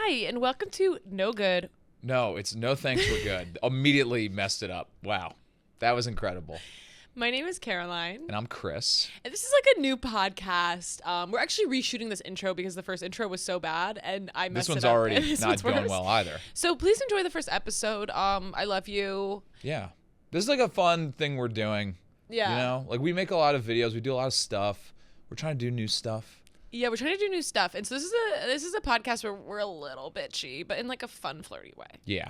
Hi, and welcome to No Good. No, it's no thanks, we're good. Immediately messed it up. Wow. That was incredible. My name is Caroline. And I'm Chris. And this is like a new podcast. We're actually reshooting this intro because the first intro was so bad and I messed it up. This one's already This not one's going worse. well either. So please enjoy the first episode. I love you. Yeah. This is like a fun thing we're doing. Yeah. You know? Like we make a lot of videos, we do a lot of stuff. We're trying to do new stuff. Yeah, we're trying to do new stuff. And so this is a podcast where we're a little bitchy, but in like a fun, flirty way. Yeah.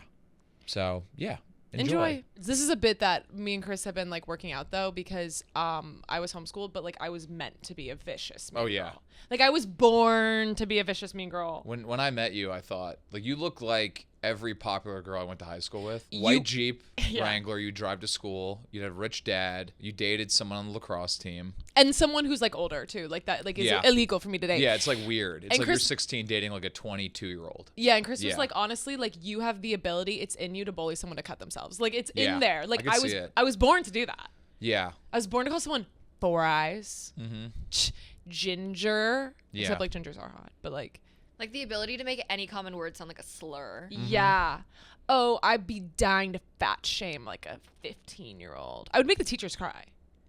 So, yeah. Enjoy. This is a bit that me and Chris have been like working out though because I was homeschooled, but like I was meant to be a vicious mean girl. Like I was born to be a vicious mean girl. When I met you, I thought like you look like every popular girl I went to high school with. White Jeep Wrangler, you drive to school, you had a rich dad, you dated someone on the lacrosse team. And someone who's like older too. Like that like is illegal for me to date. Yeah, it's like weird. It's and like Chris, you're 16 dating like a 22-year-old. Yeah, and Chris was like, honestly, like you have the ability, it's in you to bully someone to cut themselves. Like it's in there. Like I was born to do that. Yeah. I was born to call someone four eyes. Ginger. Yeah. Except like gingers are hot. But like the ability to make any common word sound like a slur. Yeah. Oh, I'd be dying to fat shame like a 15-year-old. I would make the teachers cry.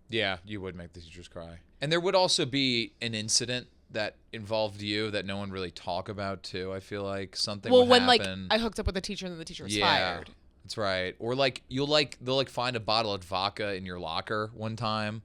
Yeah, you would make the teachers cry. And there would also be an incident that involved you that no one really talk about too. I feel like something would when happen. like I hooked up with a teacher and then the teacher was fired. That's right. Or like they'll find a bottle of vodka in your locker one time.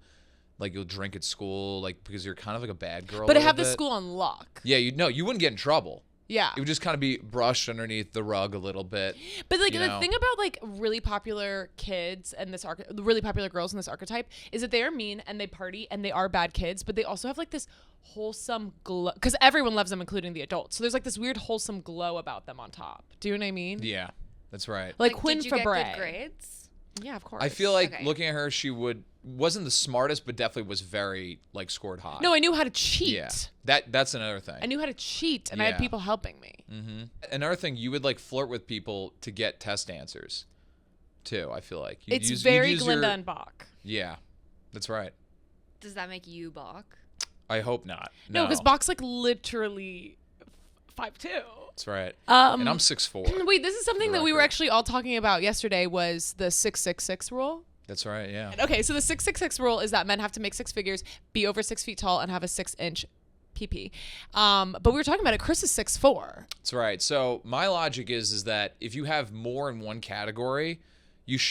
Like you'll drink at school, like because you're kind of like a bad girl. But I have the school on lock. Yeah, you wouldn't get in trouble. Yeah. It would just kind of be brushed underneath the rug a little bit. But like the thing about like really popular kids and this really popular girls in this archetype is that they are mean and they party and they are bad kids, but they also have like this wholesome glow because everyone loves them, including the adults. So there's like this weird wholesome glow about them on top. Do you know what I mean? Yeah, that's right. Like Quinn did you Fabre. get good grades? Yeah, of course. I feel like looking at her, she wasn't the smartest, but definitely was very like scored high. No, I knew how to cheat. Yeah, that's another thing. I knew how to cheat, and I had people helping me. Another thing, you would like flirt with people to get test answers, too. I feel like It's very Glinda and Bach. Yeah, that's right. Does that make you Bach? I hope not. No, because Bach's like literally 5'2". That's right. And I'm 6'4". Wait, this is something that we were actually all talking about yesterday was the 666 rule. That's right, yeah. Okay, so the 666 rule is that men have to make six figures, be over 6 feet tall, and have a 6-inch PP. But we were talking about it. Chris is 6'4". That's right. So my logic is that if you have more in one category,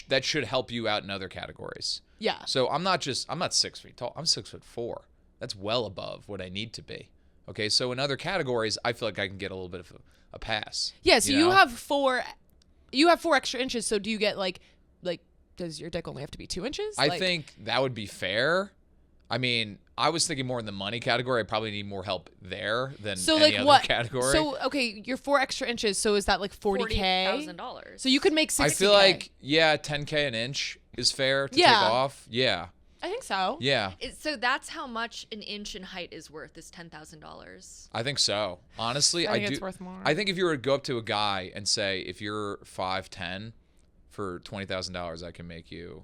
that should help you out in other categories. Yeah. So I'm not 6 feet tall. I'm 6'4". That's well above what I need to be. Okay, so in other categories, I feel like I can get a little bit of a pass. Yeah, so you have 4 extra inches, so do you get like does your dick only have to be 2 inches? I think that would be fair. I mean, I was thinking more in the money category. I probably need more help there than any other category. So, okay, you're 4 extra inches, so is that like $40K? $40,000. So you could make $60K. I feel like, $10K an inch is fair to take off. Yeah. I think so. Yeah. So that's how much an inch in height is worth, is $10,000. I think so. Honestly, I think it's worth more. I think if you were to go up to a guy and say, if you're 5'10", for $20,000, I can make you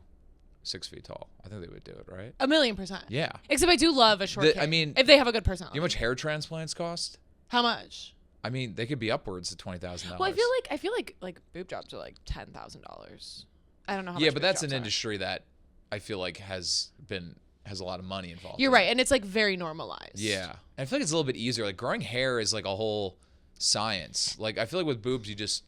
6 feet tall. I think they would do it, right? 1,000,000%. Yeah. Except I do love a short kid. I mean, if they have a good personality. You know how much hair transplants cost? How much? I mean, they could be upwards of $20,000. Well, I feel like boob jobs are like $10,000. I don't know how much. Yeah, but that's an industry that I feel like has a lot of money involved. You're right, and it's like very normalized. Yeah. And I feel like it's a little bit easier. Like growing hair is like a whole science. Like I feel like with boobs, you just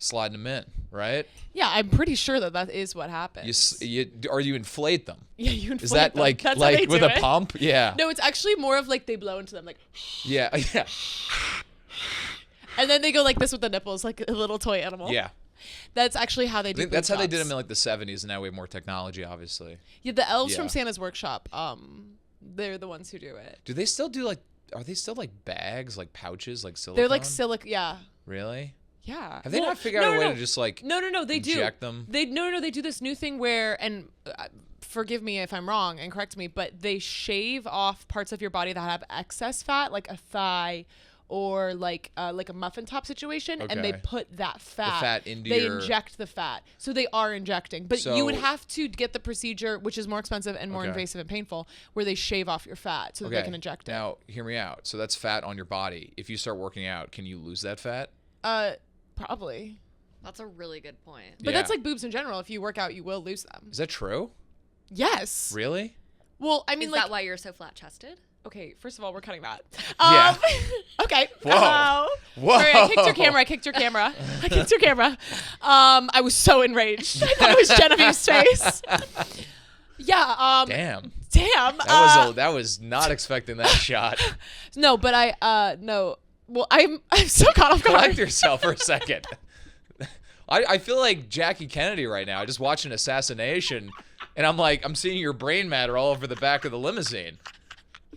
slide them in, right? Yeah, I'm pretty sure that is what happens. You inflate them. Yeah, you inflate them. Is that them. like That's with a pump? Yeah. No, it's actually more of like they blow into them like. Yeah. And then they go like this with the nipples, like a little toy animal. Yeah. That's actually how they do. That's how they did them in like the 70s, and now we have more technology, obviously. Yeah, the elves from Santa's Workshop, they're the ones who do it. Do they still do are they still like bags, like pouches, like silicone? They're like yeah. Really? Yeah. Have they not figured out a way to just like No, they inject do. them? They do this new thing where, and forgive me if I'm wrong and correct me, but they shave off parts of your body that have excess fat, like a thigh or like a muffin top situation, and they Okay. put that fat. fat into they your- inject the fat, so they are injecting. But you would So- have to get the procedure, which is more expensive and more Okay. invasive and painful, where they shave off your fat so that they can inject it. Now, hear me out. So that's fat on your body. If you start working out, can you lose that fat? Probably. That's a really good point. But Yeah. that's like boobs in general. If you work out, you will lose them. Is that true? Yes. Really? Well, I mean, Is like, that why you're so flat chested? okay, first of all, we're cutting that. Yeah. Okay. Whoa. Whoa. Sorry, I kicked your camera. I kicked your camera. I was so enraged. I thought it was Genevieve's face. Yeah. Damn. Damn. That was not expecting that shot. No, but no. Well, I'm so caught off Collect guard. yourself for a second. I feel like Jackie Kennedy right now. I just watched an assassination, and I'm seeing your brain matter all over the back of the limousine.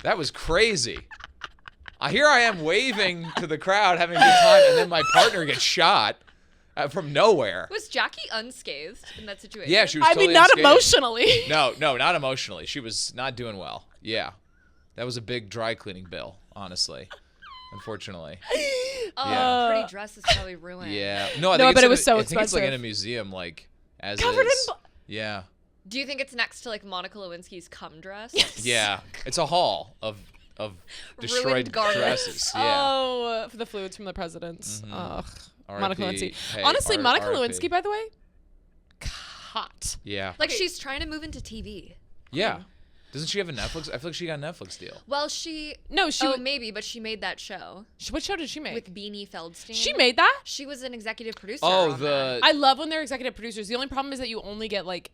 That was crazy. Here I am waving to the crowd, having a good time, and then my partner gets shot from nowhere. Was Jackie unscathed in that situation? Yeah, she was. I Totally mean, not unscathed. emotionally. No, not emotionally. She was not doing well. Yeah, that was a big dry cleaning bill, honestly. Unfortunately. Oh, Yeah. pretty dress is probably ruined. Yeah. No, I No, think but it's it was so I think it's like in a expensive. museum, like as Covered is. in Yeah. Do you think it's next to like Monica Lewinsky's cum dress? Yeah. It's a haul of destroyed garments. dresses. Yeah. Oh, for the fluids from the presidents. Ugh. Monica R.I.P. Lewinsky. Hey, Honestly, Monica R.I.P. Lewinsky, by the way, hot. Yeah. Like she's trying to move into TV. Yeah. Doesn't she have a Netflix? I feel like she got a Netflix deal. Well, she. No, she. Oh, maybe, but she made that show What show did she make? with Beanie Feldstein. She made that? She was an executive producer. Oh, on that. I love when they're executive producers. The only problem is that you only get like,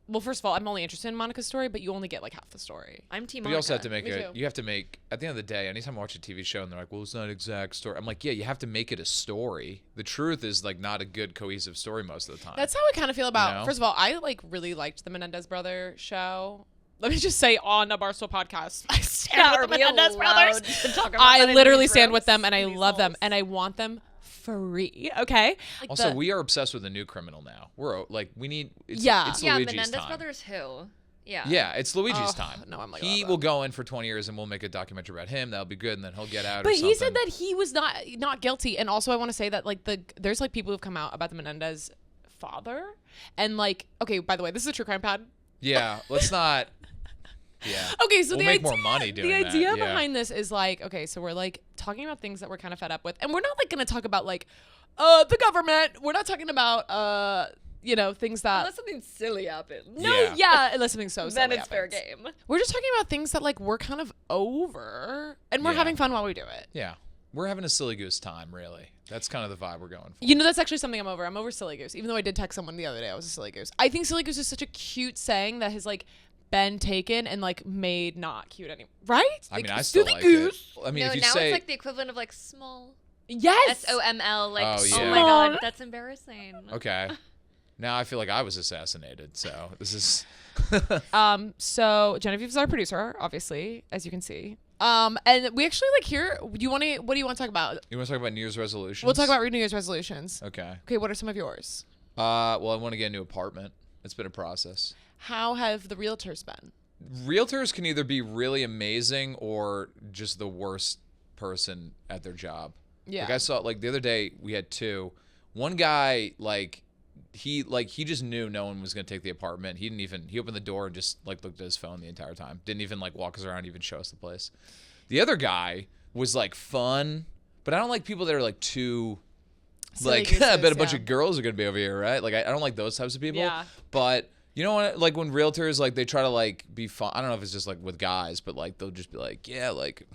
well, first of all, I'm only interested in Monica's story, but you only get like half the story. I'm Team But Monica. you also have to make Me it. too. You have to make at the end of the day. Anytime I watch a TV show and they're like, "Well, it's not an exact story," I'm like, "Yeah, you have to make it a story." The truth is like not a good cohesive story most of the time. That's how I kind of feel about. You know? First of all, I like really liked the Menendez brother show. Let me just say on a Barstool podcast, I stand Yeah, with are the we Menendez allowed brothers. to talk about I that in literally these stand with rooms, them, and I in these love them, homes? and I want them free. Okay. Like Also, we are obsessed with the new criminal now. We're like, we need. It's, Yeah. It's Yeah, Luigi's Menendez time. brothers who? Yeah. Yeah, it's Luigi's Oh, time. no, I'm like, he love will that. go in for 20 years, and we'll make a documentary about him. That'll be good, and then he'll get out. But or he said something. that he was not guilty, and also I want to say that like there's like people who've come out about the Menendez father, and like okay, by the way, this is a true crime pod. Yeah, let's not. Yeah. Okay, so We'll the make idea, more money doing the that, idea yeah. behind this is like okay, so we're like talking about things that we're kind of fed up with, and we're not like gonna talk about like the government. We're not talking about things that Unless something silly happens. Yeah. unless something so Then silly it's fair happens. game. We're just talking about things that like we're kind of over, and we're Yeah. having fun while we do it. Yeah, we're having a silly goose time. Really, that's kind of the vibe we're going for. You know, that's actually something I'm over. I'm over silly goose. Even though I did text someone the other day, I was a silly goose. I think silly goose is such a cute saying that has like been taken and like made not cute anymore. Right? I mean, Like, I still silly like goose. it. I mean, No, if you now say it's like the equivalent of like small. Yes. SOML. Like, Oh, oh yeah. my god, that's embarrassing. okay, now I feel like I was assassinated. So this is. So Genevieve's our producer, obviously, as you can see. And we actually like here. What do you want to talk about? You want to talk about New Year's resolutions? We'll talk about New Year's resolutions. Okay. Okay, what are some of yours? Well, I want to get a new apartment. It's been a process. How have the realtors been? Realtors can either be really amazing or just the worst person at their job. Yeah. Like I saw like the other day we had two. One guy he just knew no one was gonna take the apartment. He opened the door and just like looked at his phone the entire time. Didn't even like walk us around, even show us the place. The other guy was like fun, but I don't like people that are like too Silly like I bet a gooses, bunch yeah. of girls are gonna be over here, right? Like I don't like those types of people. Yeah. But you know what? Like when realtors like they try to like be fun. I don't know if it's just like with guys, but like they'll just be like, yeah, like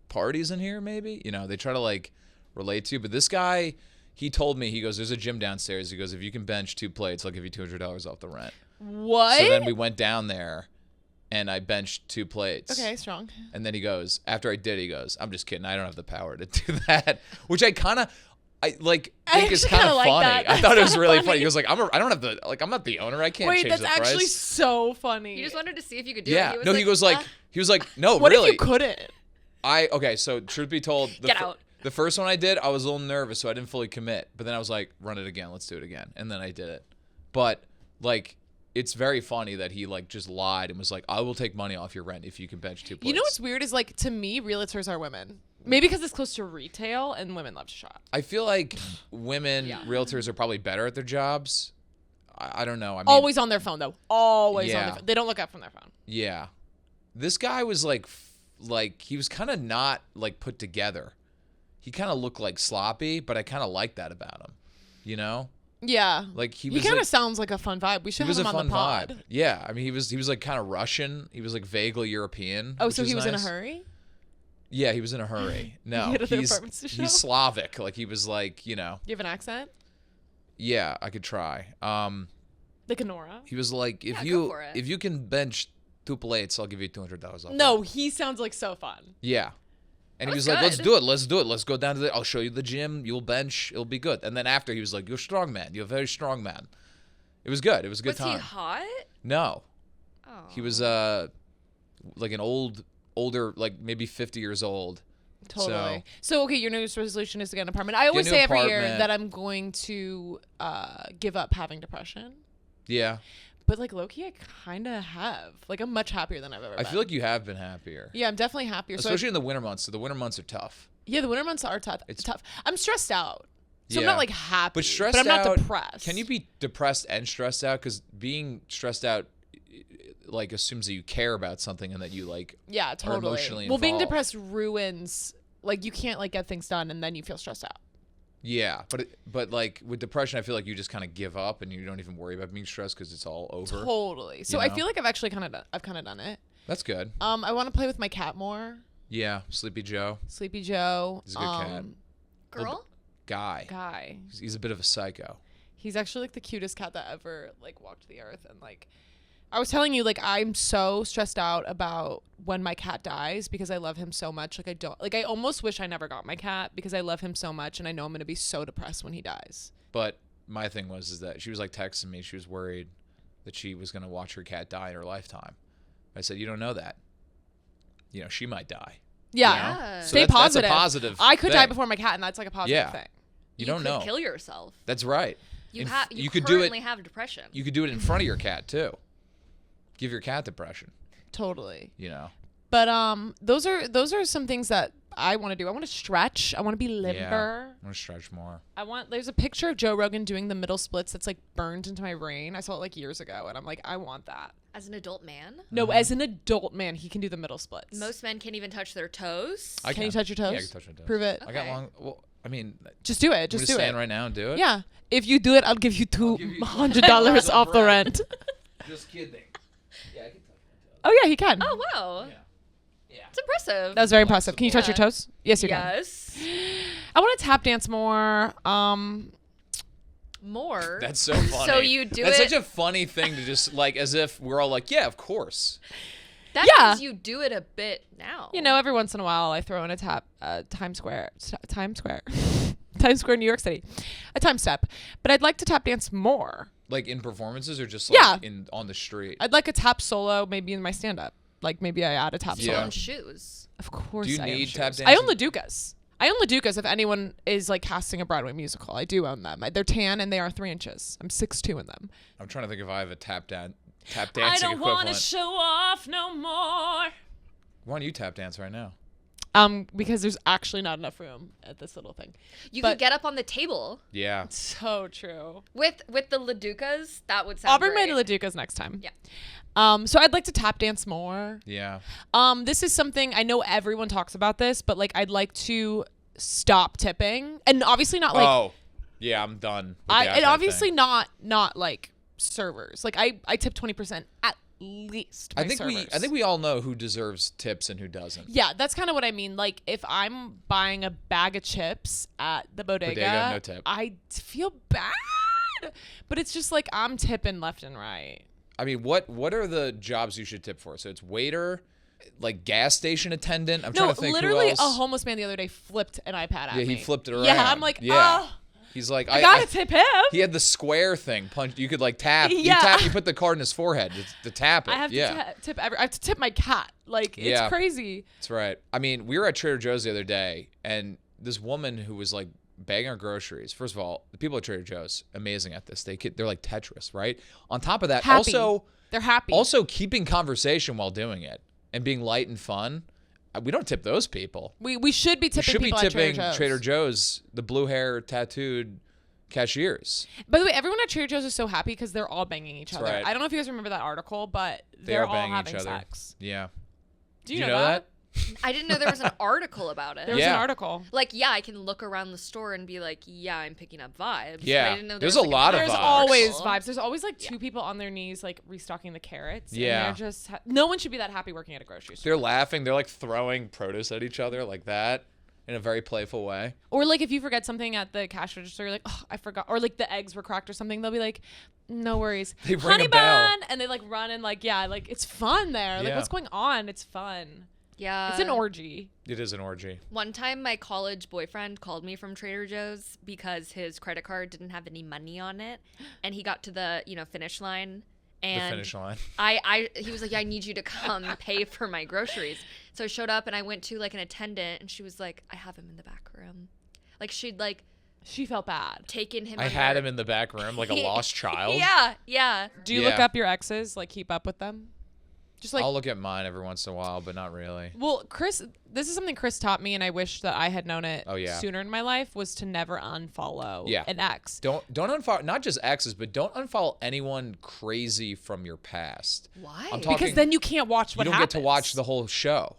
parties in here maybe. You know, they try to like relate to you. But this guy, he told me, he goes, there's a gym downstairs. He goes, if you can bench 2 plates, I'll give you $200 off the rent. What? So then we went down there, and I benched 2 plates. Okay, strong. And then he goes, after I did, he goes, I'm just kidding. I don't have the power to do that. Which I think is actually kind kinda of like funny. that. I thought it was That's really funny. funny. He goes like, I'm not the owner. I can't Wait, change that's the actually price. so funny. You just wanted to see if you could do Yeah. it. No, he was like, no, what really. if you couldn't? Okay, so truth be told, Get out. the first one I did, I was a little nervous, so I didn't fully commit. But then I was like, run it again. Let's do it again. And then I did it. But like, it's very funny that he like just lied and was like, I will take money off your rent if you can bench 2 plates. You know what's weird is like to me, realtors are women. Maybe because it's close to retail and women love to shop. I feel like women Yeah. realtors are probably better at their jobs. I don't know. I mean, Always on their phone though. Always on Yeah. their phone. They don't look up from their phone. yeah. This guy was like he was kind of not like put together. He kind of looked like sloppy, but I kind of like that about him. You know? Yeah. Like he He was kind of like, sounds like a fun vibe. We should he was have a him on fun the pod. vibe. Yeah. I mean, he was like kind of Russian. He was like vaguely European. Oh, which so he was in a nice. hurry? Yeah, he was in a hurry. No, had other apartments to show? he's Slavic. Like he was like, you know. Do you have an accent? Yeah, I could try. Like a Nora? He was like, Yeah, go for it. if you can bench 2 plates, I'll give you $200 off. No, he sounds like so fun. Yeah. And he That's was like, let's good. do it. Let's do it. Let's go down to I'll show you the gym. You'll bench. It'll be good. And then after he was like, you're a strong man. You're a very strong man. It was good. It was a good Was he time. hot? No. Oh. He was like an older, like maybe 50 years old. Totally. So okay, your New Year's resolution is to get an apartment. I always new say every year apartment. that I'm going to give up having depression. Yeah. But like low-key, I kind of have. Like I'm much happier than I've ever been. I feel like you have been happier. Yeah, I'm definitely happier. Especially in the winter months. So the winter months are tough. Yeah, the winter months are tough. It's- tough. I'm stressed out. So I'm Yeah. not like happy. But stressed I'm not out, depressed. Can you be depressed and stressed out? Because being stressed out like assumes that you care about something and that you like Yeah, totally. emotionally Well, being involved. depressed ruins like you can't like get things done and then you feel stressed out. Yeah, but like with depression, I feel like you just kind of give up and you don't even worry about being stressed because it's all over. Totally. So You I know? feel like I've kind of done it. That's good. I want to play with my cat more. Yeah, Sleepy Joe, Sleepy Joe. He's a good cat. Girl? guy. He's a bit of a psycho. He's actually like the cutest cat that ever like walked the earth. And like I was telling you, like I'm so stressed out about when my cat dies because I love him so much. Like I almost wish I never got my cat because I love him so much and I know I'm gonna be so depressed when he dies. But my thing is that she was like texting me. She was worried that she was gonna watch her cat die in her lifetime. I said, you don't know that. You know, she might die. Yeah. You know? Yeah. So Stay that's positive. a positive. I could die thing. before my cat, and that's like a positive Yeah. thing. You don't could know. kill yourself. That's right. You You could do currently it. have depression. You could do it in front of your cat too. Give your cat depression. Totally. You know. But those are some things that I want to do. I want to stretch. I want to be limber. Yeah. I want to stretch more. There's a picture of Joe Rogan doing the middle splits that's like burned into my brain. I saw it like years ago, and I'm like, I want that. As an adult man, No, as an adult man, he can do the middle splits. most men can't even touch their toes. I Can you touch your toes? Yeah, I can touch my toes. Prove it. I got Okay. long. Well, I mean, Just do it. I'm Just gonna do stand it. right now and do it. Yeah. If you do it, I'll give you give you $200 off the rent. Just kidding. Yeah, I can touch my toes. Oh yeah, he can. Oh wow, Yeah. Yeah. it's impressive. That was very impressive. Can you touch your Yeah. toes? Yes, you yes. I want to tap dance more. More. That's so funny. So you do That's it. such a funny thing to just like, as if we're all like, yeah, of course. That Yeah. means you do it a bit now. You know, every once in a while, I throw in a tap, Times Square, Times Square, Times Square, New York City, a time step. But I'd like to tap dance more. Like in performances or just like Yeah. on the street. I'd like a tap solo, maybe in my stand-up. Like maybe I add a tap Yeah. on solo. shoes. Of course, Do you I own need tap shoes. I own dancing? Laducas. I own Laducas. If anyone is like casting a Broadway musical, I do own them. They're tan and they are 3 inches. I'm 6'2" in them. I'm trying to think if I have a tap dancing I don't equivalent. want to show off no more. Why don't you tap dance right now? Because there's actually not enough room at this little thing. You But- could get up on the table Yeah. So true. with the Laducas. That would sound I'll bring my great. Laducas next time. Yeah. So I'd like to tap dance more. Yeah. This is something I know everyone talks about this, but like I'd like to stop tipping, and obviously not like oh. Yeah, I'm done. with the and iPad obviously thing. not like servers. Like I tip 20% at least. I my think servers. we all know who deserves tips and who doesn't. Yeah, that's kind of what I mean. Like if I'm buying a bag of chips at the bodega, no tip. I feel bad, but it's just like I'm tipping left and right. I mean, what are the jobs you should tip for? So it's waiter, like gas station attendant. I'm No, trying to think literally, who else. a homeless man the other day flipped an iPad at Yeah, me. he flipped it around. Yeah, I'm like, Yeah. oh, He's like, I gotta tip him. He had the square thing. Punch. You could like tap. Yeah. You put the card in his forehead to tap it. I have yeah. to tip. I have to tip my cat. Like it's Yeah. crazy. That's right. I mean, we were at Trader Joe's the other day, and this woman who was like bagging our groceries. First of all, the people at Trader Joe's amazing at this. They're like Tetris, right? On top of that, Happy. also They're happy. also keeping conversation while doing it and being light and fun. We don't tip those people. We should be We tipping should be people at tipping Trader Joe's. the blue hair tattooed cashiers. By the way, everyone at Trader Joe's is so happy because they're all banging each other. right. I don't know if you guys remember that article, but They they're are all banging having each other. sex. Yeah. Do you know that? I didn't know there was an article about it. There was Yeah. an article. Like, yeah, I can look around the store and be like, yeah, I'm picking up vibes. But Yeah. I didn't know There's there a was, lot of There's vibes. always article. vibes. There's always like two people on their knees, like restocking the carrots. Yeah. And they're just no one should be that happy working at a grocery store. They're laughing. They're like throwing produce at each other like that in a very playful way. Or like if you forget something at the cash register, you're like, oh, I forgot. Or like the eggs were cracked or something, they'll be like, no worries. They ring Honey a bell. bun, and they like run and like like it's fun there. Like Yeah. what's going on? It's fun. Yeah. It's an orgy. It is an orgy. One time, my college boyfriend called me from Trader Joe's because his credit card didn't have any money on it, and he got to the finish line. And The finish line. he was like, yeah, I need you to come pay for my groceries. So I showed up and I went to like an attendant, and she was like, I have him in the back room. Like she'd like She felt bad. taken him. I had him in the back room like a lost child. Yeah. Do you Yeah. look up your exes? Like keep up with them? Just like I'll look at mine every once in a while, but not really. well, Chris, this is something Chris taught me, and I wish that I had known it Oh, yeah. sooner in my life, was to never unfollow Yeah. an ex. Don't unfollow, not just exes, but don't unfollow anyone crazy from your past. Why? I'm talking- Because then you can't watch what You don't happens. get to watch the whole show.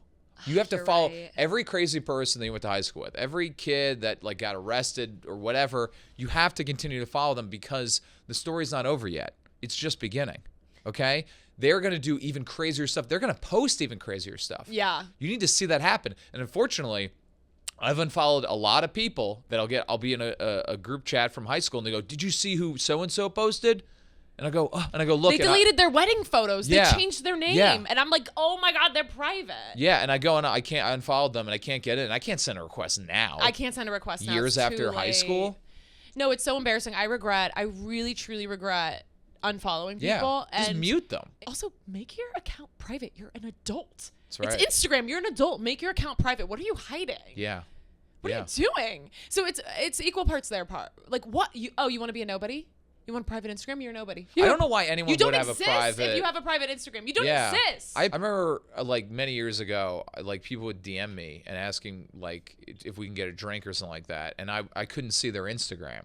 You have to You're follow right. every crazy person that you went to high school with, every kid that like got arrested or whatever. You have to continue to follow them because the story's not over yet. It's just beginning. Okay? They're going to do even crazier stuff. They're going to post even crazier stuff. Yeah. You need to see that happen. And unfortunately, I've unfollowed a lot of people that I'll be in a group chat from high school and they go, "Did you see who so and so posted?" And I go, "Oh," and I go, "Look." They deleted their wedding photos. Yeah. They changed their name. Yeah. And I'm like, oh my God, they're private. Yeah, and I go and I unfollowed them and I can't get in. I can't send a request now. I can't send a request now. Years It's after too high late. school. No, it's so embarrassing. I really, truly regret unfollowing Yeah, people. just And mute them. also, make your account private. You're an adult. That's right. It's Instagram. You're an adult. Make your account private. What are you hiding? Yeah. What yeah. are you doing? So it's equal parts their part. Like what? You want to be a nobody? You want a private Instagram? You're a nobody. I don't know why anyone You don't would have exist a private. if you have a private Instagram. You don't yeah. exist. I remember like many years ago, like people would DM me and asking like if we can get a drink or something like that, and I couldn't see their Instagram.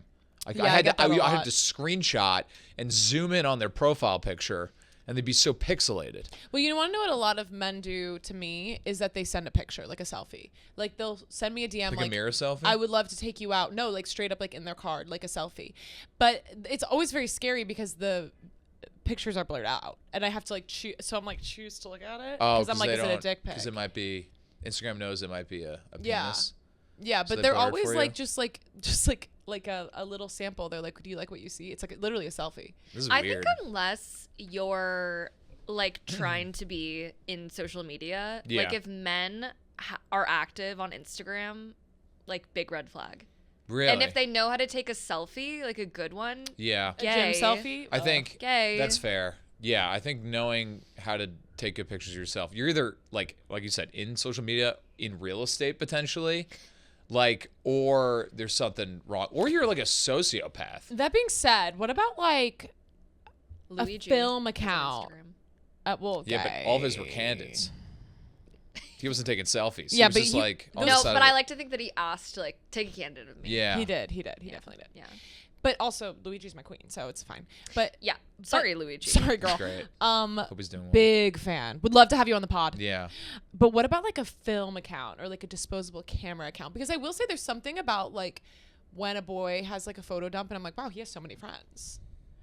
Yeah, I get that a I had lot. to screenshot and zoom in on their profile picture, and they'd be so pixelated. Well, you want to know what a lot of men do to me is that they send a picture, like a selfie. Like they'll send me a DM, Like a mirror selfie? I would love to take you out. No, like straight up, like in their card, like a selfie. But it's always very scary because the pictures are blurred out, and I have to like choose. So I'm like choose to look at it Oh, I'm like, is it a dick pic? Because it might be Instagram knows it might be a Yeah. penis. Yeah, So but they they're blur it always for like you? just like a little sample. They're like, do you like what you see? It's like literally a selfie. This is I weird. think unless you're like trying to be in social media, Yeah. like if men are active on Instagram, like big red flag. Really? And if they know how to take a selfie, like a good one, yeah. A gym Gay. selfie. I think gay. that's fair. Yeah, I think knowing how to take good pictures of yourself. You're either like you said, in social media, in real estate potentially, like, or there's something wrong, or you're like a sociopath. That being said, what about like Luigi a film is on account? Instagram. Well, Yeah, but all of his were candids. He wasn't taking selfies. Yeah, he was but just he- like on the No, side but of I it. like to think that he asked to like take a candid of me. Yeah, He did. He definitely did. Yeah. But also, Luigi's my queen, so it's fine. But Yeah. Sorry, Luigi. sorry, girl. great. Hope he's doing well. Big fan. Would love to have you on the pod. Yeah, But what about like a film account or like a disposable camera account? Because I will say there's something about like when a boy has like a photo dump and I'm like, wow, he has so many friends.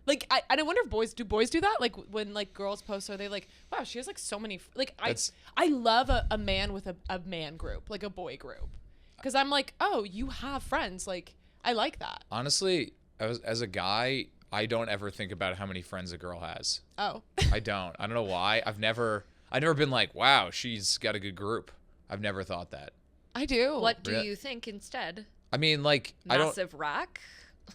Like I wonder if boys do that? Like when like girls post, are they like, wow, she has like so many I love a man with a man group, like a boy group. Because I'm like, oh, you have friends. Like I like that. honestly, as a guy, I don't ever think about how many friends a girl has. Oh. I don't know why. I've never been like, wow, she's got a good group. I've never thought that. I do. What do Really? you think instead? I mean, like, Massive rack?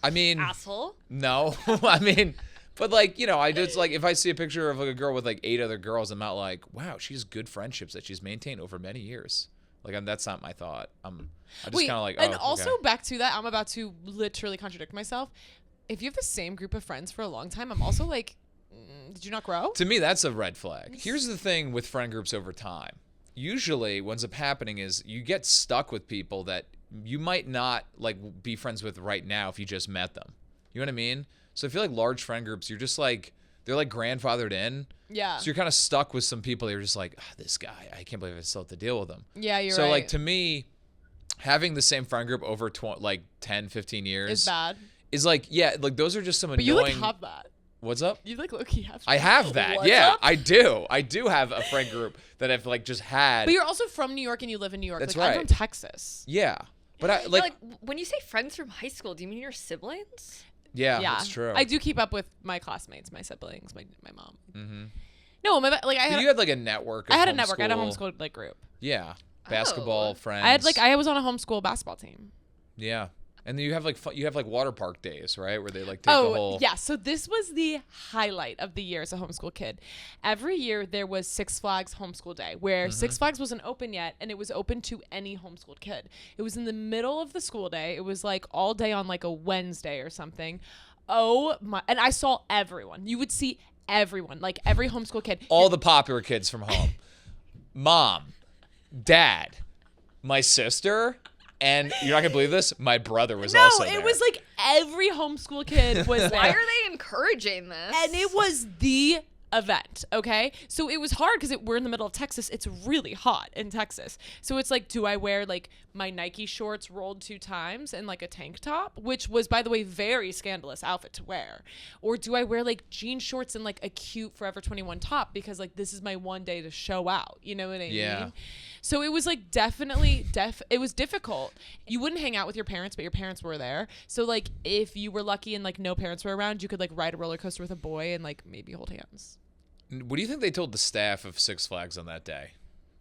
I mean, Asshole? no. I mean, but like, you know, I just like, if I see a picture of like a girl with like 8 other girls, I'm not like, wow, she has good friendships that she's maintained over many years. Like, that's not my thought. I'm just kind of like, oh, and also okay. back to that, I'm about to literally contradict myself. If you have the same group of friends for a long time, I'm also like, did you not grow? To me, that's a red flag. Here's the thing with friend groups over time. usually what ends up happening is you get stuck with people that you might not like be friends with right now if you just met them. You know what I mean? So I feel like large friend groups, you're just like, they're like grandfathered in. Yeah. So you're kind of stuck with some people. You're just like, this guy, I can't believe I still have to deal with him. Yeah, you're right. So like to me, having the same friend group over like 10, 15 years is bad. Is like, yeah, like those are just some But annoying. you like have that. What's up? You like low-key have that. I have that. What's yeah, up? I do. I do have a friend group that I've like just had. But you're also from New York and you live in New York. That's like, right. I'm from Texas. Yeah. But I Yeah, like, when you say friends from high school, do you mean your siblings? yeah, that's true. I do keep up with my classmates, my siblings, my mom. Mm-hmm. No, like I had. You had like a network. Of I had a network. I had a homeschool- homeschool like group. Yeah, basketball Oh. friends. I was on a homeschool basketball team. Yeah, and then you have like water park days, right, where they like take the whole. Yeah, so this was the highlight of the year as a homeschool kid. Every year there was Six Flags Homeschool Day, where Six Flags wasn't open yet, and it was open to any homeschooled kid. It was in the middle of the school day. It was like all day on like a Wednesday or something. Oh my! And I saw everyone. You would see everyone, like every homeschool kid. All the popular kids from home, mom, dad, my sister, and you're not gonna believe this. My brother was also there. No, it was like every homeschool kid was there. Why are they encouraging this? And it was the event, okay? So it was hard because we're in the middle of Texas. It's really hot in Texas. So it's like, do I wear like my Nike shorts rolled 2 times and like a tank top, which was, by the way, very scandalous outfit to wear? Or do I wear like jean shorts and like a cute Forever 21 top because like this is my one day to show out? You know what I mean? So it was like definitely it was difficult. You wouldn't hang out with your parents, but your parents were there. So like if you were lucky and like no parents were around, you could like ride a roller coaster with a boy and like maybe hold hands. What do you think they told the staff of Six Flags on that day?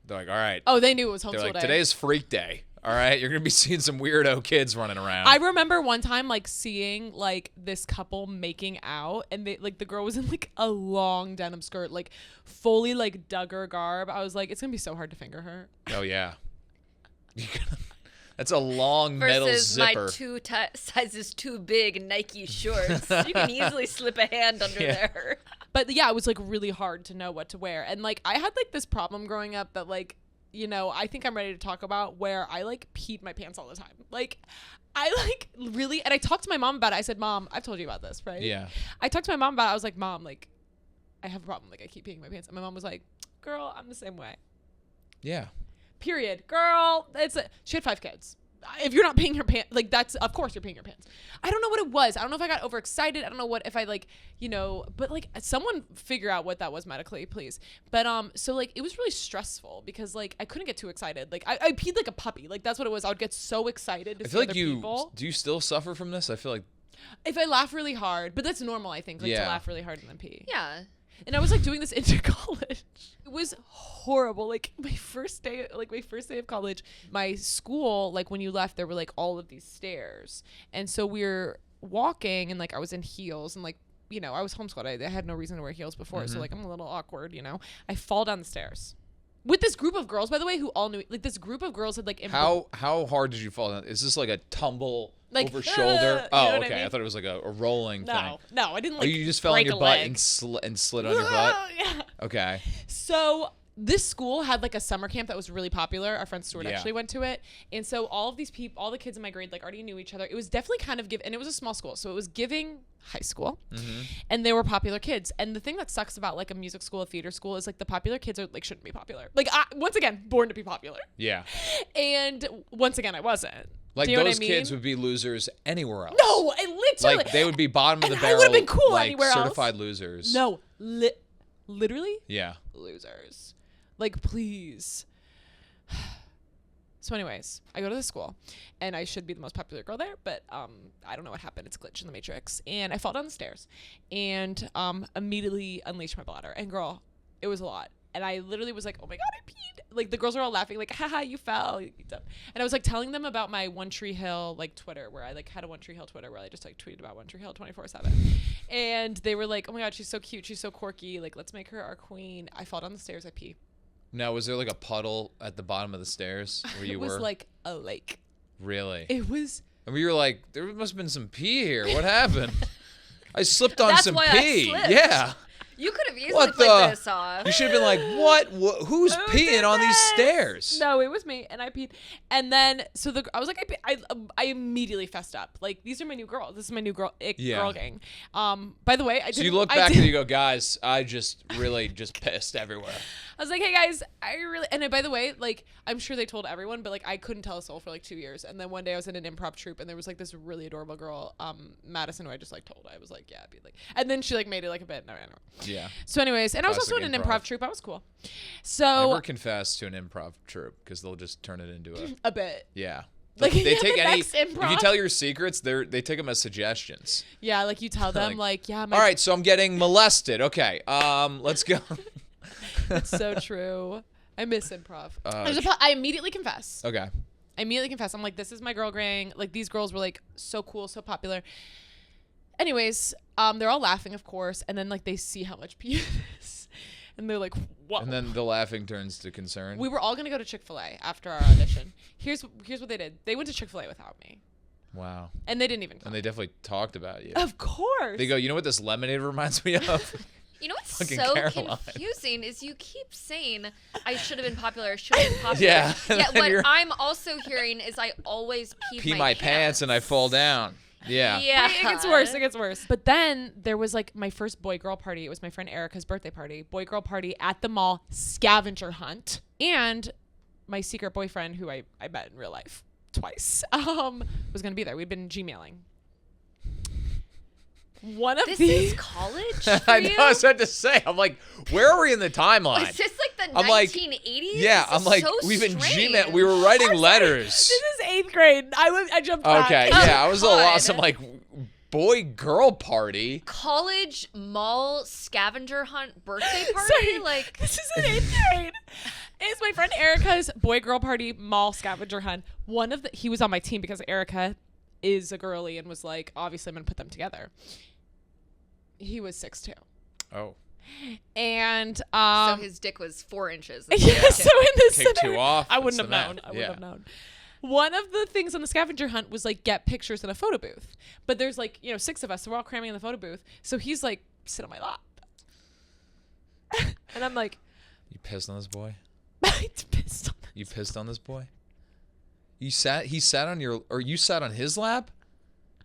They're like, all right. Oh, they knew it was homeschool They're like, day. today's freak day. All right, you're gonna be seeing some weirdo kids running around. I remember one time like seeing like this couple making out, and they like the girl was in like a long denim skirt, like fully like Duggar garb. I was like, it's gonna be so hard to finger her. Oh yeah. That's a long metal Versus zipper. my 2 sizes too big Nike shorts. You can easily slip a hand under there. But yeah, it was like really hard to know what to wear. And like I had like this problem growing up that like, you know, I think I'm ready to talk about, where I like peed my pants all the time. Like I like really, and I talked to my mom about it. I said, Mom, I've told you about this, right? Yeah. I talked to my mom about it. I was like, Mom, like I have a problem. Like I keep peeing my pants. And my mom was like, girl, I'm the same way. Yeah. Period. Girl, she had 5 kids. If you're not peeing your pants, like that's, of course you're peeing your pants. I don't know what it was. I don't know if I got overexcited. I don't know what, if I like, you know, but like someone figure out what that was medically, please. But so like it was really stressful because like I couldn't get too excited. Like I peed like a puppy. Like that's what it was. I would get so excited to I see feel like other people. do you still suffer from this? I feel like If I laugh really hard, but that's normal, I think, like to Yeah. laugh really hard and then pee. Yeah. And I was like doing this into college. It was horrible. Like my first day of college, my school, like when you left, there were like all of these stairs. And so we were walking and like I was in heels and like, you know, I was homeschooled. I had no reason to wear heels before. So like I'm a little awkward, you know. I fall down the stairs. With this group of girls, by the way, who all knew, like this group of girls had like how hard did you fall down? Is this like a tumble Like, over shoulder? you know Oh, what I okay. I mean? thought it was like a rolling thing. No, I didn't Oh, like you just fell on break your a butt leg. and slid on your butt? Yeah. Okay. So this school had like a summer camp that was really popular. Our friend Stuart Yeah. actually went to it. And so all of these people, all the kids in my grade like already knew each other. It was definitely kind of and it was a small school. So it was giving high school and they were popular kids. And the thing that sucks about like a music school, a theater school is like the popular kids are like, shouldn't be popular. Like once again, born to be popular. Yeah. And once again, I wasn't. Like Do you know those what I kids mean? would be losers anywhere else. No, I literally. Like they would be bottom of the and barrel. I would've been cool like anywhere else. certified losers. No, literally Yeah. losers. Like, please. So anyways, I go to the school and I should be the most popular girl there, but I don't know what happened. It's a glitch in the matrix. And I fall down the stairs and immediately unleashed my bladder. And girl, it was a lot. And I literally was like, oh my God, I peed. Like the girls were all laughing, like, haha, you fell. You dumb. And I was like telling them about my One Tree Hill like Twitter, where I like had a One Tree Hill Twitter where I just like tweeted about One Tree Hill 24/7. And they were like, oh my God, she's so cute. She's so quirky. Like, let's make her our queen. I fall down the stairs. I pee. Now, was there like a puddle at the bottom of the stairs where you It were? was like a lake. Really? It was. I mean, you were like, there must have been some pee here. What happened? I slipped on That's some why I pee. slipped. Yeah. You could have easily What played the? this off. You should have been like, what? Who's Who peeing did on these this? stairs? No, it was me, and I peed. And then, so I was like, I immediately fessed up. Like, these are my new girls. This is my new girl gang. By the way, So you look back and you go, guys, I just really just pissed everywhere. I was like, hey guys, and by the way, like, I'm sure they told everyone, but like, I couldn't tell a soul for like 2 years. And then one day I was in an improv troupe, and there was like this really adorable girl, Madison, who I just like told. I was like, yeah, be like, and then she like made it like a bit. No, I don't know. Yeah. So anyways, and I was also in an improv troupe. I was cool. So Never confess to an improv troupe because they'll just turn it into a bit. yeah. Like, They take the any. next If you improv. tell your secrets, they take them as suggestions. Yeah, like you tell them, like yeah. All right, so I'm getting molested. Okay, let's go. It's so true. I miss improv. I immediately confess. Okay. I immediately confess. I'm like, this is my girl gang. Like, these girls were like so cool, so popular. Anyways, they're all laughing, of course, and then like they see how much pee it is, and they're like, "Whoa!" And then the laughing turns to concern. We were all gonna go to Chick-fil-A after our audition. Here's what they did. They went to Chick-fil-A without me, Wow. and they didn't even come. And they definitely talked about you. Of course. They go, you know what this lemonade reminds me of? You know what's Fucking so Caroline. confusing is you keep saying I should have been popular, I should have been popular. Yeah, and Yet then what you're- I'm also hearing is I always Pee my pants and I fall down. Yeah. Yeah. It gets worse. It gets worse. But then there was like my first boy-girl party. It was my friend Erica's birthday party. Boy-girl party at the mall, scavenger hunt. And my secret boyfriend, who I met in real life twice, was going to be there. We'd been Gmailing. One of This these... is college for I you? know, I was about to say. I'm like, where are we in the timeline? Is this like the I'm like, 1980s? Yeah, This I'm is like, so we've been strange. Gmail. We were writing letters. This is 8th grade. I jumped back. Okay, yeah, I was a little God. lost. I'm like, boy-girl party? College mall scavenger hunt birthday party? Sorry, Like, this is in 8th grade. It's my friend Erica's boy-girl party mall scavenger hunt. He was on my team because Erica is a girly and was like, obviously I'm going to put them together. He was 6'2". Oh. And so his dick was 4 inches. yeah, so in this Take two scenario, off, I and wouldn't have cement. known. I wouldn't have known. One of the things on the scavenger hunt was like get pictures in a photo booth. But there's like, 6 of us, so we're all cramming in the photo booth. So he's like, sit on my lap. And I'm like, You pissed on this boy? I pissed on You pissed on this boy? He sat you sat on his lap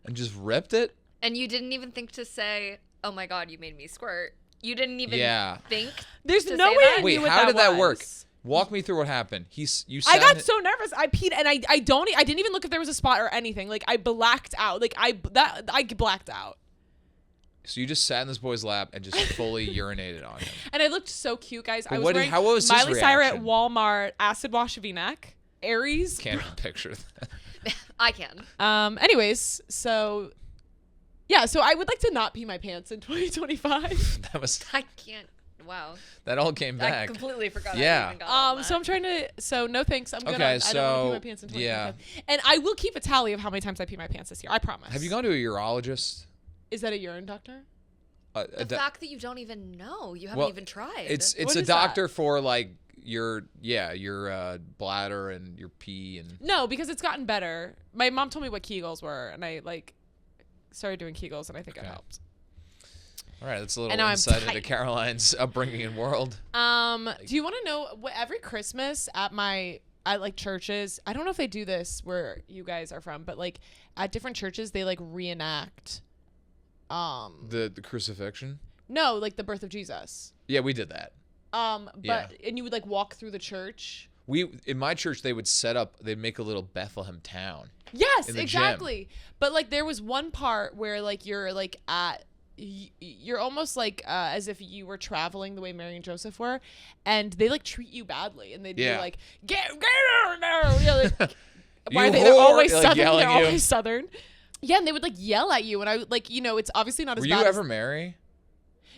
and just ripped it? And you didn't even think to say, oh my God, you made me squirt. You didn't even think There's to no say way that? I Wait, knew what how did that was. work? Walk me through what happened. You sat I got in- so nervous. I peed and I didn't even look if there was a spot or anything. Like I blacked out. Like I blacked out. So you just sat in this boy's lap and just fully urinated on him. And I looked so cute, guys. I was what did- wearing how was his Miley Cyrus at reaction? Walmart acid wash V-neck. Aries. Can't even picture that. I can. Anyways, so yeah, so I would like to not pee my pants in 2025. I can't. Wow. That all came I back. completely forgot. Yeah. I even got on So I'm trying to. So no thanks. I'm good. Okay, I don't want to so, pee my pants in 2025. yeah. And I will keep a tally of how many times I pee my pants this year. I promise. Have you gone to a urologist? Is that a urine doctor? The fact that you don't even know, you haven't Well, even tried. It's What a is that? doctor for like your bladder and your pee and No, because it's gotten better. My mom told me what Kegels were, and I started doing Kegels, and I think it Okay. helped. all right, that's a little And now I'm insight into tight. Caroline's upbringing and world. Do you want to know what every Christmas at like churches? I don't know if they do this where you guys are from, but like at different churches they like reenact. The crucifixion. No, like the birth of Jesus. Yeah, we did that. But Yeah. and you would like walk through the church. In my church they'd make a little Bethlehem town. Yes, In the exactly. But like there was one part where like you're like you're almost like as if you were traveling the way Mary and Joseph were, and they like treat you badly, and they'd be Yeah. like, get her now. Yeah, like, why You are they? They're whore! always Like, southern. yelling They're at you. always southern. Yeah, and they would like yell at you, and I would like it's obviously not as Were bad. you as- ever Mary?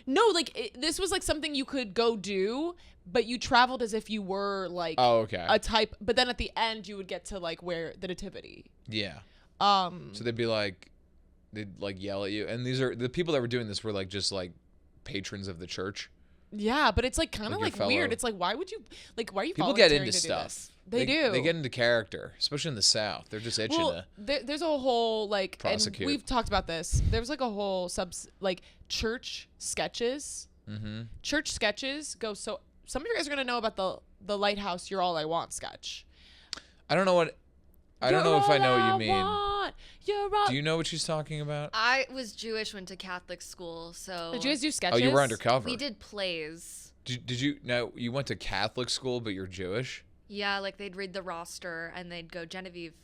No, like this was like something you could go do, but you traveled as if you were like Oh, okay. a type. But then at the end, you would get to like wear the nativity. Yeah. So So they'd yell at you, and these are the people that were doing this were like just like patrons of the church. yeah, but it's like kind of Like your like weird. fellow- It's like why are you People get volunteering into to do stuff. this? They do. They get into character, especially in the South. They're just itching to. there's a whole like, and prosecute. we've talked about this. There's like a whole church sketches Mm-hmm. Church sketches go so. Some of you guys are gonna know about the Lighthouse "You're All I Want" sketch. I don't know if I know what you mean. Want. You're all. Do you know what she's talking about? I was Jewish, went to Catholic school, so Did you guys do Oh, sketches? you were undercover. we did plays. Did you? No, you went to Catholic school, but you're Jewish. Yeah, like they'd read the roster and they'd go Genevieve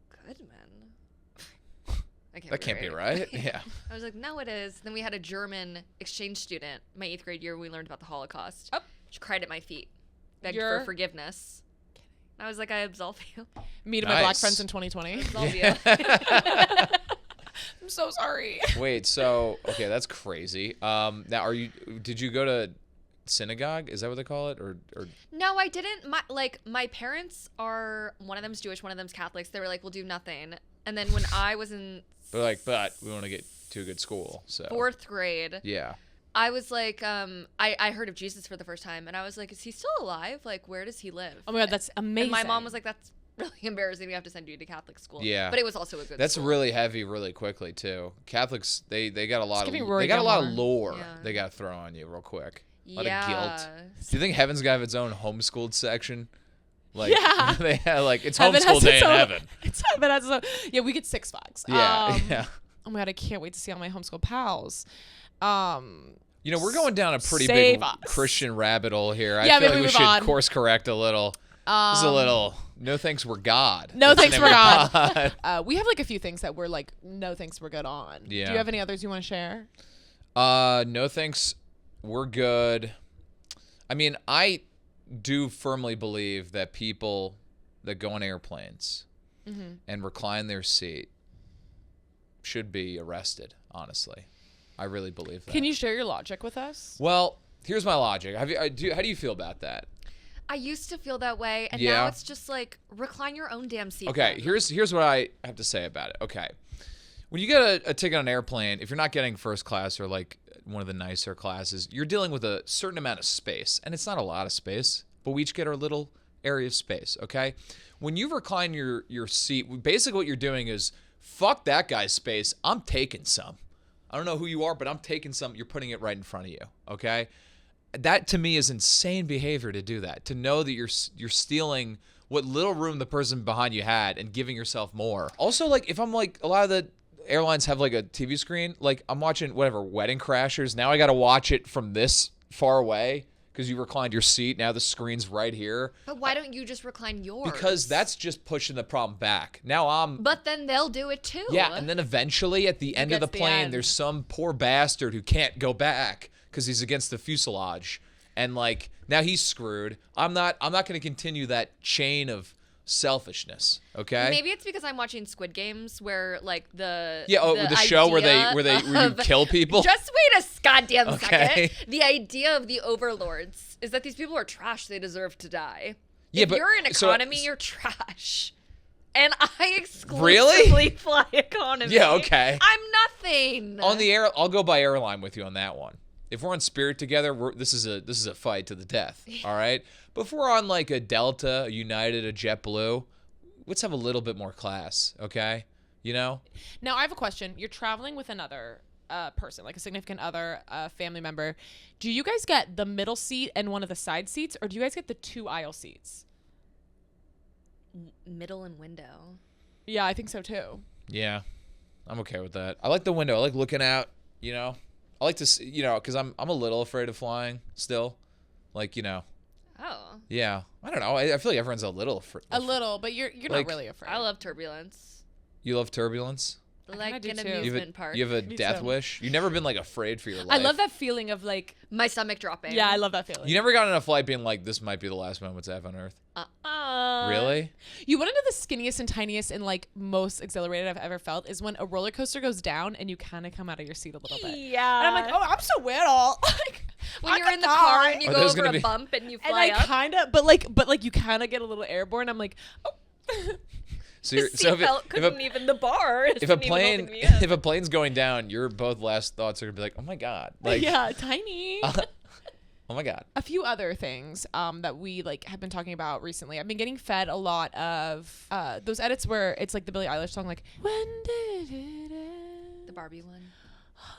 Goodman. That can't be right. Yeah. I was like, no, it is. Then we had a German exchange student my 8th grade year. We learned about the Holocaust. Oh. She cried at my feet, begged You're- for forgiveness. I was like, I absolve you. Me to my black Nice. friends in 2020. Absolve you. I'm so sorry. Wait. So okay, that's crazy. Now did you go to synagogue? Is that what they call it? Or No, I didn't. My parents are, one of them's Jewish, one of them's Catholics. They were like, we'll do nothing. And then when I was in but we want to get to a good school. So 4th grade, yeah. I was like, I heard of Jesus for the first time, and I was like, is he still alive? Like, where does he live? Oh my god, that's amazing. And my mom was like, that's really embarrassing. We have to send you to Catholic school. Yeah. But it was also a good That's school. really heavy, really quickly too. Catholics, they got a lot of giving Rory they got a lot of Gilmore. lore Yeah. they got to throw on you real quick. A lot yeah. of guilt. Do you think heaven's gonna have its own homeschooled section? Like Yeah. they have, like it's Heaven homeschool has day its in own- heaven. It's heaven has its own. Yeah, we get Six Flags. Yeah, yeah. Oh my god, I can't wait to see all my homeschool pals. You know, we're going down a pretty Save big us. Christian rabbit hole here. Yeah, I feel maybe like we move should on. course correct a little. This is a little. No thanks, we're God. No That's the thanks, name we're of the God. pod. We have like a few things that we're like, no thanks, we're good on. Yeah. Do you have any others you want to share? No thanks, we're good. I mean, I do firmly believe that people that go on airplanes and recline their seat should be arrested, honestly. I really believe that. Can you share your logic with us? Well, here's my logic. How do you feel about that? I used to feel that way, and Yeah. now it's just like, recline your own damn seat. Okay, then. here's what I have to say about it. Okay. When you get a ticket on an airplane, if you're not getting first class or like one of the nicer classes, you're dealing with a certain amount of space. And it's not a lot of space, but we each get our little area of space, okay? When you recline your seat, basically what you're doing is, fuck that guy's space, I'm taking some. I don't know who you are, but I'm taking some, you're putting it right in front of you, okay? That to me is insane behavior to do that. To know that you're stealing what little room the person behind you had and giving yourself more. Also, like, if I'm like, a lot of the airlines have like a TV screen, like I'm watching whatever Wedding Crashers, now I got to watch it from this far away because you reclined your seat, now the screen's right here. But why don't you just recline yours? Because that's just pushing the problem back. Now I'm But then they'll do it too. yeah, and then eventually at the end of the gets the plane, end. there's some poor bastard who can't go back because he's against the fuselage, and like now he's screwed. I'm not going to continue that chain of selfishness. Okay. Maybe it's because I'm watching Squid Games, where like the the show where you kill people. Just wait a goddamn Okay. second. The idea of the overlords is that these people are trash. They deserve to die. Yeah, if but- you're in so- economy, you're trash. And I exclusively Really? fly economy. Yeah, okay. I'm nothing. On the air, I'll go by airline with you on that one. If we're on Spirit together, this is a fight to the death. All right. But if we're on like a Delta, a United, a JetBlue, let's have a little bit more class. Okay. You know. Now I have a question. You're traveling with another person, like a significant other, family member. Do you guys get the middle seat and one of the side seats, or do you guys get the 2 aisle seats? Middle and window. Yeah, I think so too. Yeah, I'm okay with that. I like the window. I like looking out. You know, I like to see, because I'm a little afraid of flying still. Like, Oh. yeah. I don't know. I feel like everyone's a little afraid. A little, but you're Like, not really afraid. I love turbulence. You love turbulence? Like do an too. amusement park. You have a Me death too. wish? You've never been like afraid for your life? I love that feeling of like, My stomach dropping. yeah, I love that feeling. You never got on a flight being like, this might be the last moment to have on Earth. Really? You want to know the skinniest and tiniest and like most exhilarated I've ever felt is when a roller coaster goes down and you kind of come out of your seat a little bit. Yeah. And I'm like, oh, I'm so little. Like, when I you're could in the car die. and you Oh, go there's over gonna a be- bump and you And fly I up. kind of, but like you kind of get a little airborne. I'm like, oh. So, The you're, so seatbelt couldn't even the bar. if a plane if a plane's going down, your both last thoughts are gonna be like, oh my god, like yeah, tiny. oh my god. A few other things that we like have been talking about recently. I've been getting fed a lot of those edits where it's like the Billie Eilish song, like when did it end? The Barbie one.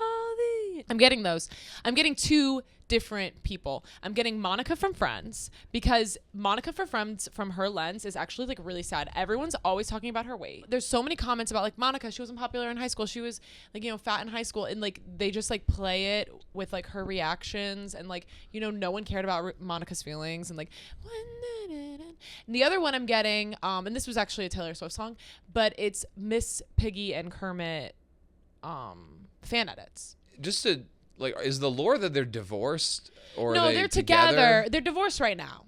All the I'm getting those. I'm getting two different people. I'm getting Monica from Friends, because Monica from Friends, from her lens, is actually like really sad. Everyone's always talking about her weight. There's so many comments about like Monica, she wasn't popular in high school. She was like, fat in high school. And like they just like play it with like her reactions, and like, no one cared about Monica's feelings, and like, and the other one I'm getting, and this was actually a Taylor Swift song, but it's Miss Piggy and Kermit fan edits. Just to like, is the lore that they're divorced, or no, are they they're together. They're divorced right now.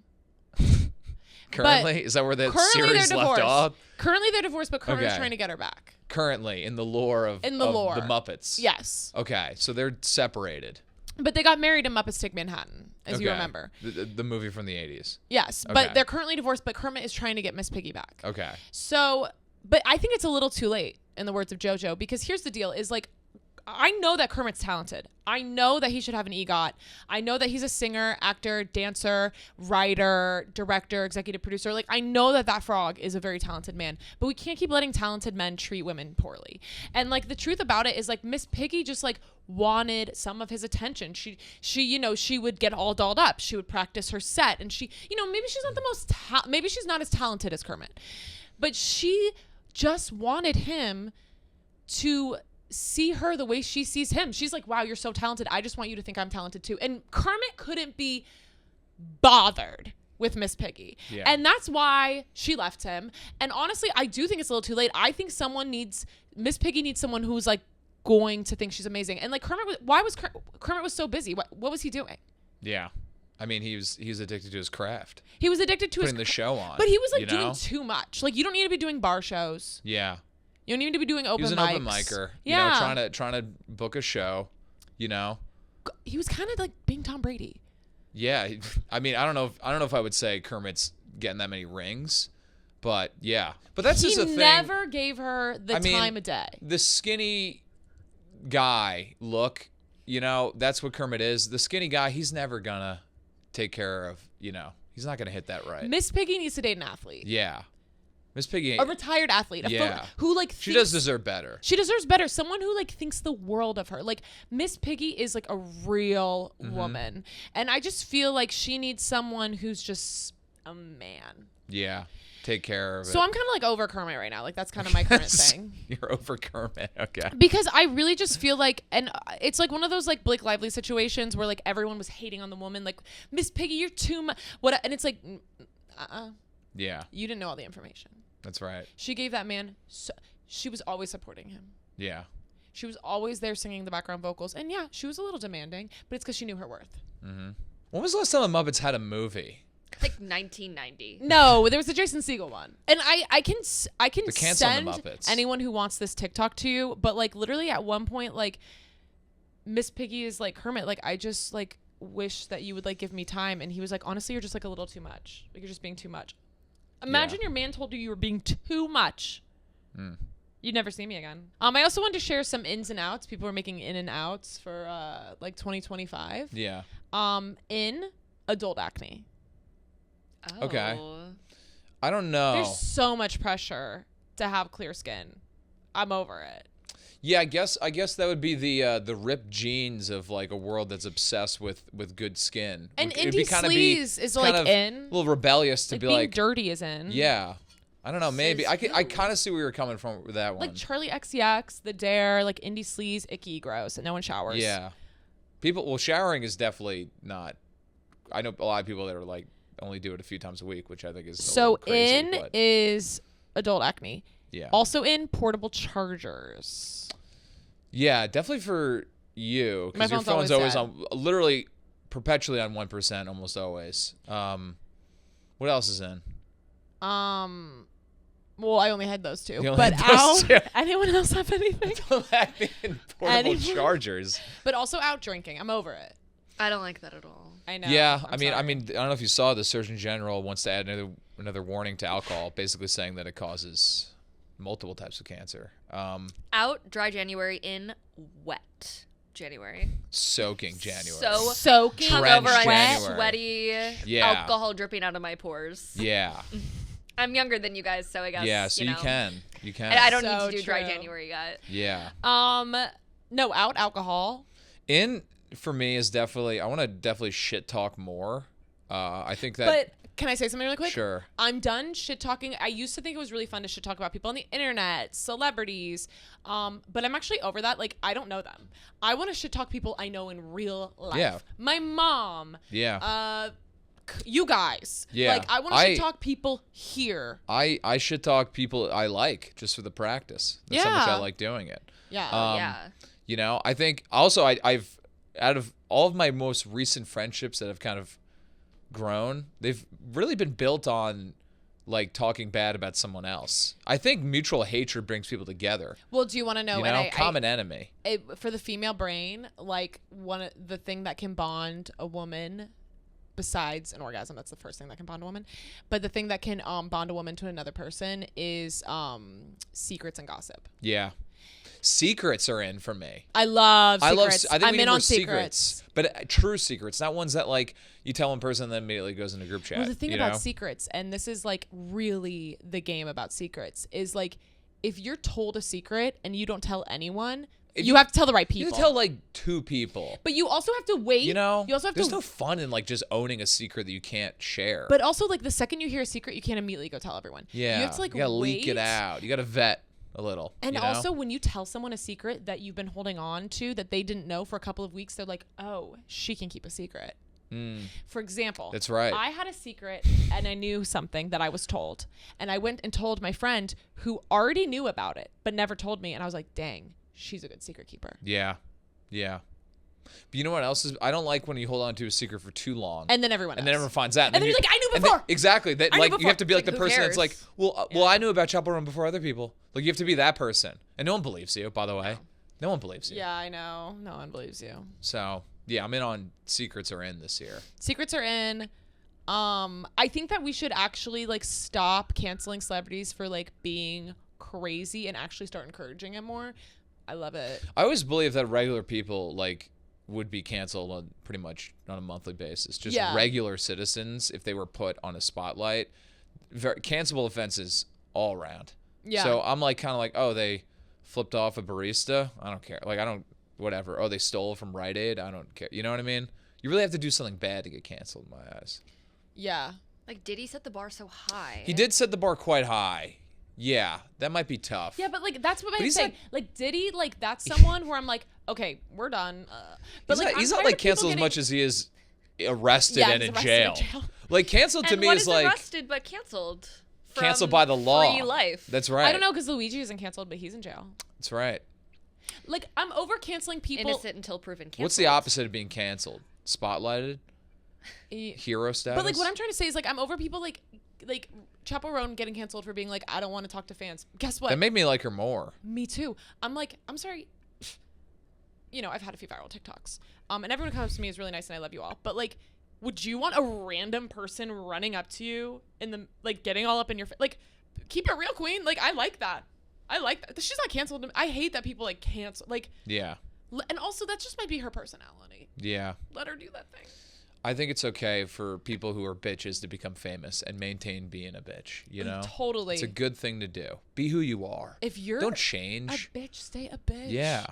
Currently, is that where that series left off? Currently, they're divorced, but Kermit's Okay. trying to get her back. Currently, in the lore of the Muppets. Yes. Okay, so they're separated. But they got married in Muppets Take Manhattan, as you remember. The movie from the 80s. Yes, Okay. but they're currently divorced, but Kermit is trying to get Miss Piggy back. Okay. So, but I think it's a little too late, in the words of JoJo, because here's the deal, is like, I know that Kermit's talented. I know that he should have an EGOT. I know that he's a singer, actor, dancer, writer, director, executive producer. Like, I know that frog is a very talented man, but we can't keep letting talented men treat women poorly. And like, the truth about it is like, Miss Piggy just like wanted some of his attention. She she would get all dolled up. She would practice her set, and she, maybe she's not the most, maybe she's not as talented as Kermit, but she just wanted him to see her the way she sees him. She's like, wow, you're so talented. I just want you to think I'm talented too. And Kermit couldn't be bothered with Miss Piggy. Yeah. And that's why she left him. And honestly, I do think it's a little too late. I think Miss Piggy needs someone who's like going to think she's amazing. And like Kermit was so busy? What was he doing? Yeah. I mean, he was addicted to his craft. He was addicted to putting the show on. But he was like doing too much. Like, you don't need to be doing bar shows. Yeah. You don't need to be doing open mics. He was an open micer. Yeah. Trying to book a show, He was kind of like being Tom Brady. Yeah. I mean, I don't know if I would say Kermit's getting that many rings, but yeah. But that's just a thing. He never gave her the time of day. The skinny guy look, that's what Kermit is. The skinny guy, he's never gonna take care of, he's not gonna hit that right. Miss Piggy needs to date an athlete. Yeah. Miss Piggy, a retired athlete, who like she does deserve better. She deserves better. Someone who like thinks the world of her. Like, Miss Piggy is like a real woman, and I just feel like she needs someone who's just a man. Yeah, take care of it. So I'm kind of like over Kermit right now. Like, that's kind of my current thing. You're over Kermit, okay? Because I really just feel like, and it's like one of those like Blake Lively situations where like everyone was hating on the woman, like, Miss Piggy, you're too much. What? And it's like, yeah, you didn't know all the information. That's right. She gave that man, she was always supporting him. Yeah. She was always there singing the background vocals. And yeah, she was a little demanding, but it's because she knew her worth. Mm-hmm. When was the last time the Muppets had a movie? Like 1990. No, there was a Jason Segel one. And I can send Muppets. anyone who wants this TikTok to you, but like literally at one point, like, Miss Piggy is like, Kermit, like, I just like wish that you would like give me time. And he was like, honestly, you're just like a little too much. Like, you're just being too much. Imagine your man told you were being too much. You'd never see me again. I also wanted to share some ins and outs. People were making in and outs for like 2025. Yeah. In adult acne. Oh. Okay. I don't know. There's so much pressure to have clear skin. I'm over it. Yeah, I guess that would be the ripped jeans of like a world that's obsessed with good skin. And It'd indie sleaze is like in. A little rebellious to like be being like dirty is in. Yeah. I don't know, maybe. I kind of see where you're coming from with that one. Like Charlie XCX, The Dare, like indie sleaze, icky, gross, and no one showers. Yeah. Showering is definitely not. I know a lot of people that are like only do it a few times a week, which I think is so crazy, in is adult acne. Yeah. Also in portable chargers. Yeah, definitely for you, because your phone's always on, literally perpetually on 1%, almost always. What else is in? Well, I only had those two. You only But had those two. Anyone else have anything? Portable chargers. But also out drinking. I'm over it. I don't like that at all. I know. Yeah, I'm I mean, sorry. I don't know if you saw, the Surgeon General wants to add another warning to alcohol, basically saying that it causes multiple types of cancer. Out dry January, in wet January. Soaking January. So soaking hungover, I'm January. sweaty. Yeah. Alcohol dripping out of my pores. Yeah. I'm younger than you guys, so I guess. Yeah, so you can. And I don't So need to do dry true. January yet. Yeah. No, out alcohol. In for me is definitely I want to definitely shit talk more. I think that. But can I say something really quick? Sure. I'm done shit talking. I used to think it was really fun to shit talk about people on the internet, celebrities. But I'm actually over that. Like, I don't know them. I want to shit talk people I know in real life. Yeah. My mom. Yeah. You guys. Yeah. Like, I want to shit talk people here. I shit talk people I like just for the practice. That's how much I like doing it. Yeah. Yeah. You know, I think also I've out of all of my most recent friendships that have kind of grown, they've really been built on like talking bad about someone else. I think mutual hatred brings people together. Well, do you want to know? You know, common enemy. For the female brain, like the thing that can bond a woman, besides an orgasm, that's the first thing that can bond a woman. But the thing that can bond a woman to another person is secrets and gossip. Yeah. Secrets are in for me. I love secrets. I think I'm we in need more on secrets. But true secrets, not ones that like you tell one person and then immediately goes into group chat. Well, the thing about secrets, and this is like really the game about secrets, is like if you're told a secret and you don't tell anyone, you have to tell the right people. You tell like 2 people. But you also have to wait. You know, you also have there's no fun in like just owning a secret that you can't share. But also, like the second you hear a secret, you can't immediately go tell everyone. Yeah, you have to like you gotta wait. leak it out. You gotta vet a little. And you know? also, when you tell someone a secret that you've been holding on to that they didn't know for a couple of weeks, they're like, "Oh, she can keep a secret." For example, that's right. I had a secret and I knew something that I was told, and I went and told my friend who already knew about it but never told me, and I was like, "Dang, she's a good secret keeper." Yeah, yeah. But you know what else is? I don't like when you hold on to a secret for too long, and then everyone finds out, and then you're like, "I knew before." Exactly. That like you have to be like the Who person that's cares? like, well, I knew about Chapel Run before other people. Like you have to be that person, and no one believes you. By the way, no one believes you. Yeah, I know. No one believes you. So yeah, I'm in on secrets are in this year. Secrets are in. I think that we should actually like stop canceling celebrities for like being crazy and actually start encouraging it more. I love it. I always believe that regular people like would be canceled on pretty much on a monthly basis. Just regular citizens, if they were put on a spotlight, cancelable offenses all around. Yeah. So I'm like kind of like, oh, they flipped off a barista. I don't care. Like I don't. Whatever. Oh, they stole from Rite Aid. I don't care. You know what I mean? You really have to do something bad to get canceled in my eyes. Yeah. Like, did he set the bar so high? He did set the bar quite high. Yeah, that might be tough. Yeah, but like that's what I'm he's saying. not- Like, did he like that's someone where I'm like, okay, we're done. But He's I'm not tired like of people canceled as getting- much as he is arrested Yeah, and he's in arrested jail. in jail. Like canceled to And me what is is like arrested but canceled? canceled From by the law. Free life. That's right. I don't know because Luigi isn't canceled, but he's in jail. That's right. Like, I'm over canceling people. Innocent until proven canceled. What's the opposite of being canceled? Spotlighted? Hero status? But like, what I'm trying to say is like, I'm over people like Chapo Roan getting canceled for being like, I don't want to talk to fans. Guess what? That made me like her more. Me too. I'm like, I'm sorry. You know, I've had a few viral TikToks. And everyone who comes to me is really nice and I love you all. But like, would you want a random person running up to you in the, like, getting all up in your face? Like, keep it real, queen. Like, I like that. I like that. She's not canceled. I hate that people like cancel. Like, Yeah. and also that just might be her personality. Yeah. Let her do that thing. I think it's okay for people who are bitches to become famous and maintain being a bitch, you know? Totally. It's a good thing to do. Be who you are. If you're Don't change. a bitch, stay a bitch. Yeah.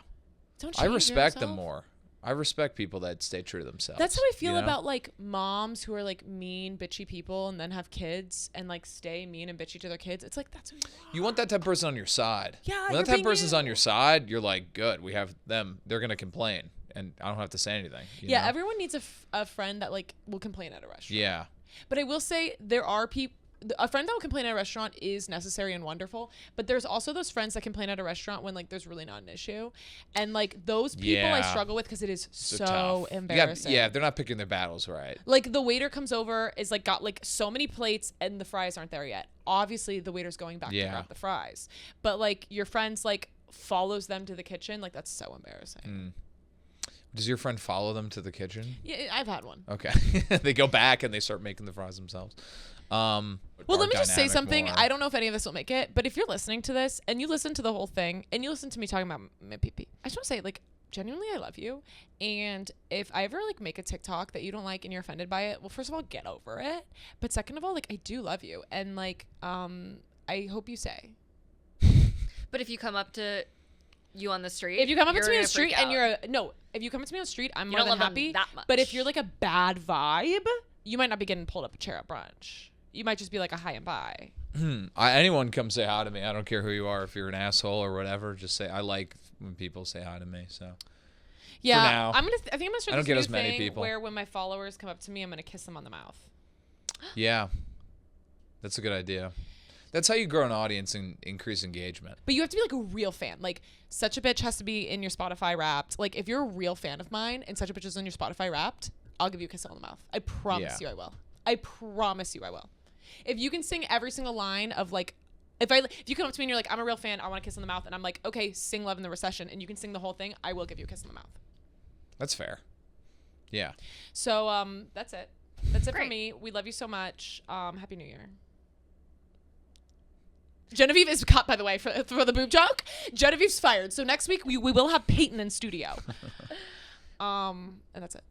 Don't I change respect them yourself. more. I respect people that stay true to themselves. That's how I feel you know? about like moms who are like mean, bitchy people and then have kids and like stay mean and bitchy to their kids. It's like, that's who you are. You want that type of person on your side. Yeah, When you're that type of being person's you. on your side, you're like, good, we have them. They're going to complain, and I don't have to say anything. you Yeah, know? everyone needs a friend that like will complain at a restaurant. Yeah. But I will say there are people. A friend that will complain at a restaurant is necessary and wonderful, but there's also those friends that complain at a restaurant when like there's really not an issue, and like those people I Yeah. struggle with because it is so tough. You got- embarrassing. yeah, they're not picking their battles right. Like the waiter comes over, is like got like so many plates and the fries aren't there yet. Obviously the waiter's going back to Yeah. grab the fries. But like your friends like follows them to the kitchen, like that's so embarrassing. Does your friend follow them to the kitchen? Yeah, I've had one. Okay. They go back and they start making the fries themselves. Well, let me just say something. I don't know if any of this will make it, but if you're listening to this and you listen to the whole thing and you listen to me talking about my pee-pee, I just want to say, like, genuinely, I love you. And if I ever, like, make a TikTok that you don't like and you're offended by it, well, first of all, get over it. But second of all, like, I do love you. And, like, I hope you say. But if you come up to you on the street. If you come up you're to me on gonna the street freak and out. you're if you come up to me on the street, I'm You more don't than love 'em happy. that much. But if you're like a bad vibe, you might not be getting pulled up a chair at brunch. You might just be like a hi and bye. Anyone come say hi to me. I don't care who you are. If you're an asshole or whatever, just say I like when people say hi to me. So Yeah, now, I think I'm gonna start I don't this get new as many thing people. where when my followers come up to me, I'm gonna kiss them on the mouth. yeah, that's a good idea. That's how you grow an audience and increase engagement. But you have to be like a real fan. Like, Such a Bitch has to be in your Spotify Wrapped. Like, if you're a real fan of mine and Such a Bitch is in your Spotify Wrapped, I'll give you a kiss on the mouth. I promise you I will. I promise you I will. If you can sing every single line of like, if you come up to me and you're like, I'm a real fan, I want a kiss on the mouth, and I'm like, okay, sing Love in the Recession, and you can sing the whole thing, I will give you a kiss on the mouth. That's fair. Yeah. So that's it. That's it for Great. me. We love you so much. Happy New Year. Genevieve is cut, by the way, for the boob joke. Genevieve's fired. So next week we will have Peyton in studio. And that's it.